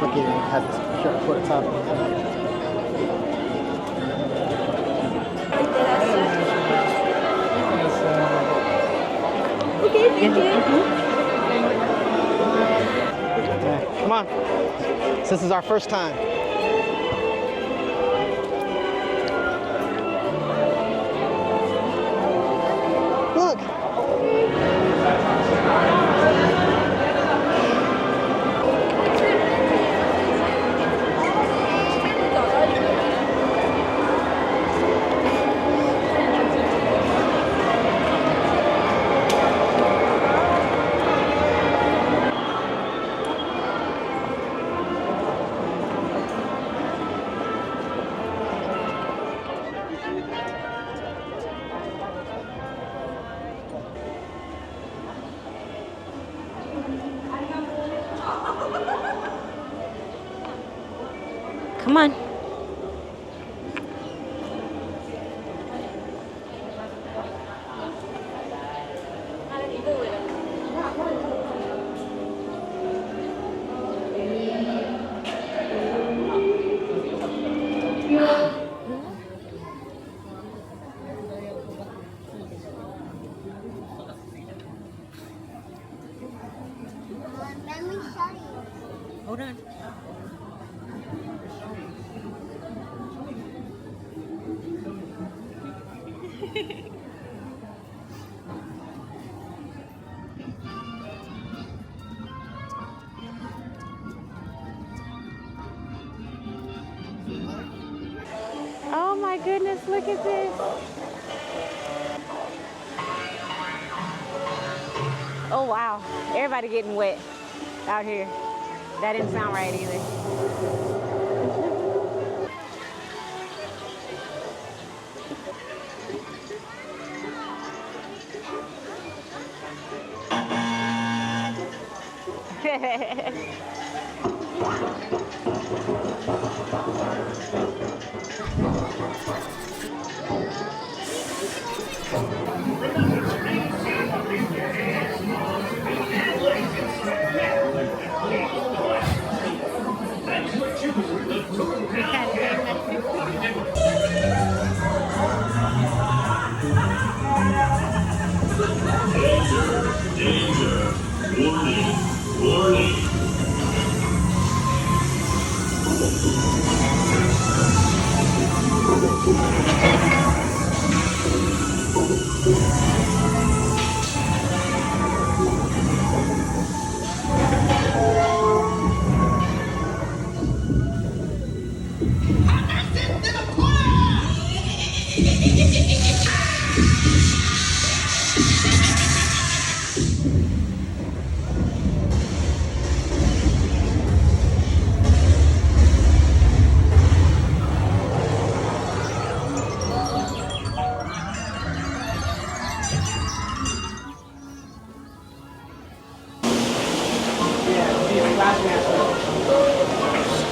Look, it has this shirt for the top. Okay, thank you. Yeah, come on. This is our first time. Look. Come on. Hold on. Oh my goodness, look at this. Oh wow, everybody getting wet out here. That didn't sound right either.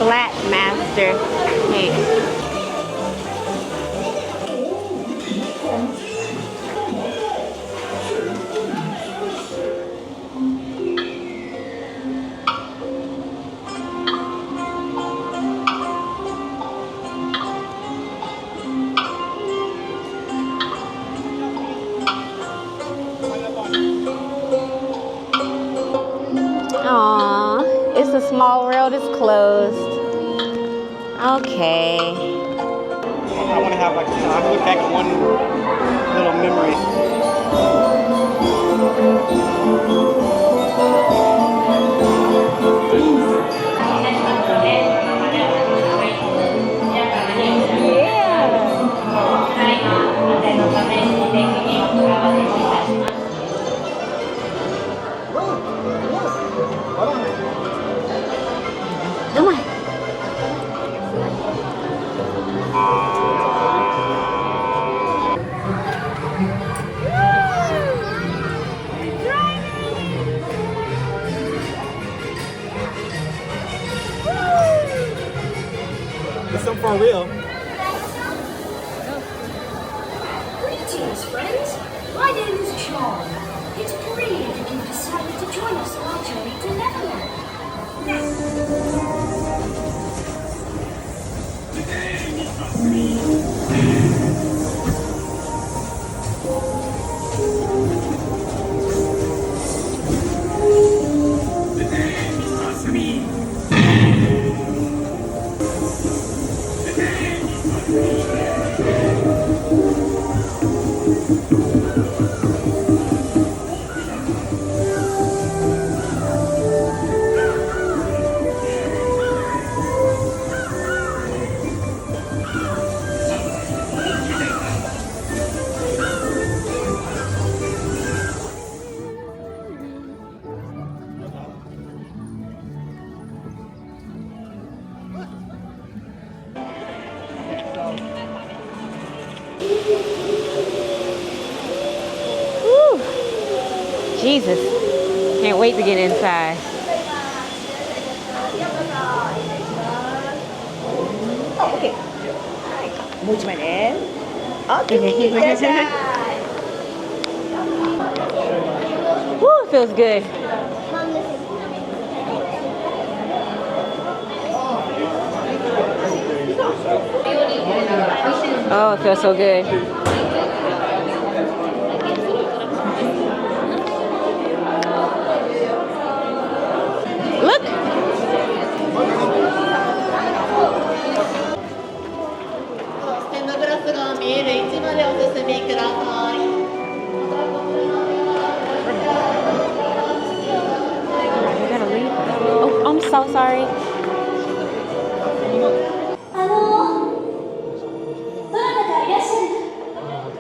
Flat Master. Hey. Aw, it's a small world, it's closed. Okay. I want to have like, I can look back at one little memory. Yeah. some for real. Greetings, friends. My name is John. It's brilliant that you've decided to join us on our journey to Neverland. Woo! Jesus. Can't wait to get inside. Oh, okay. Mucho más bien. Okay. Woo, it feels good. Oh, it feels so good. Look. ステンドグラスが見える位置までお進みください。 We gotta leave. Oh, I'm so sorry. どなたかいらっしゃる。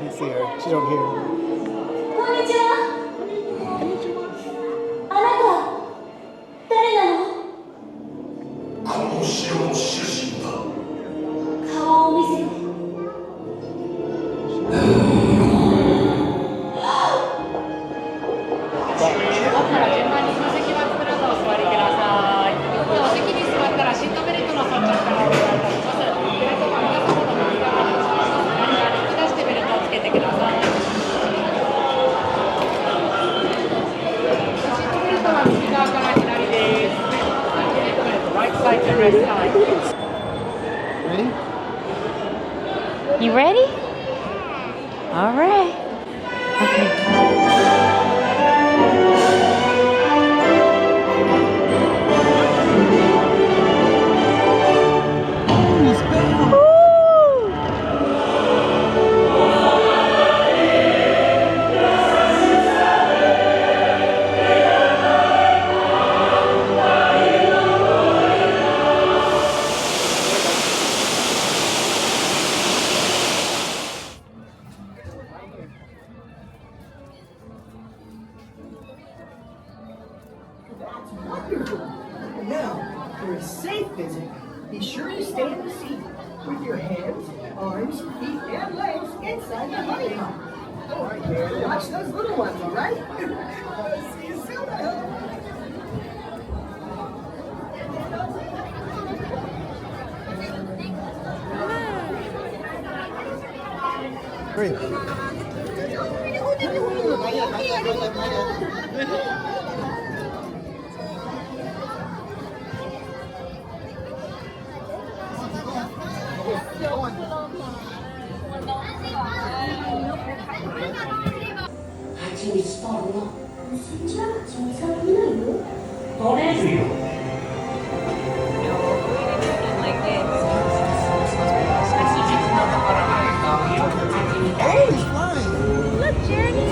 You see her. She don't hear. こんにちは。あなた、誰なの？この城の主人だ。顔を見せて。 奥から順番に座席は作らずお座りください。お席に座ったらシートベルトの装着からお願いいたします。ベルトは皆様の右側に内します。何か引き出してベルトをつけてください。シートベルトは右側から左です。Right side to left side. Ready? You ready? All right. Okay. Now, for a safe visit, be sure you stay in the seat with your hands, arms, feet, and legs inside the honeycomb. All right, man, watch those little ones, all right? See you soon, I hope. Great. Oh, he's flying. Look, Journey.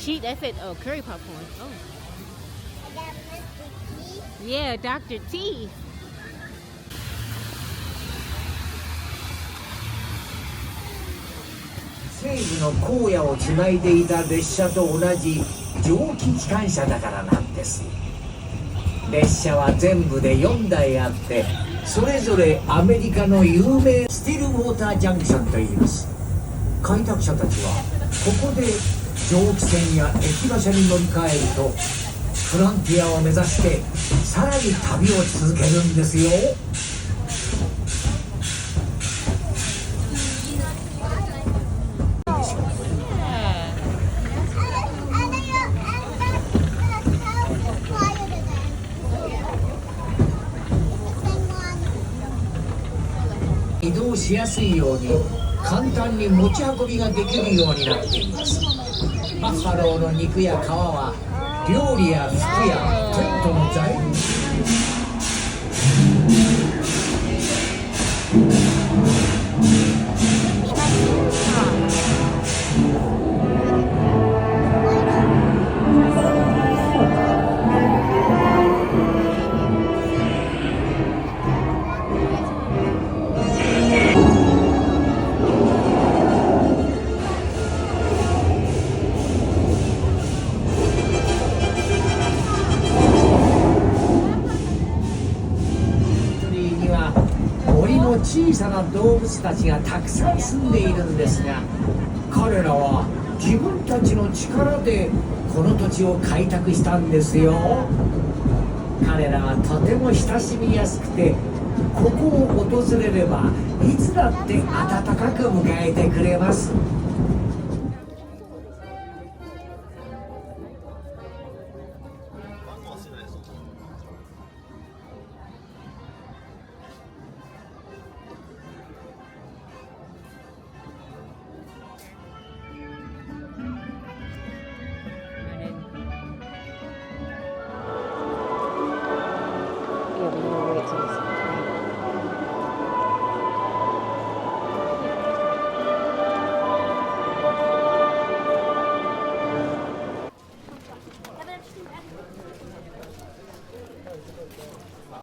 cheap. That said, oh, curry popcorn. Oh. Yeah, Dr. T. 西部の荒野をつないでいた列車と同じ蒸気機関車だからなんです。列車は全部で4台あって、それぞれアメリカの有名スティルウォータージャンクションといいます。開拓者たちはここで蒸気船や駅馬車に乗り換えるとフロンティアを目指してさらに旅を続けるんですよ。移動しやすいように簡単に持ち運びができるようになっています。バッファローの肉や皮は料理や服やテントの材料。小さな動物たちがたくさん住んでいるんですが、彼らは自分たちの力でこの土地を開拓したんですよ。彼らはとても親しみやすくて、ここを訪れればいつだって温かく迎えてくれます。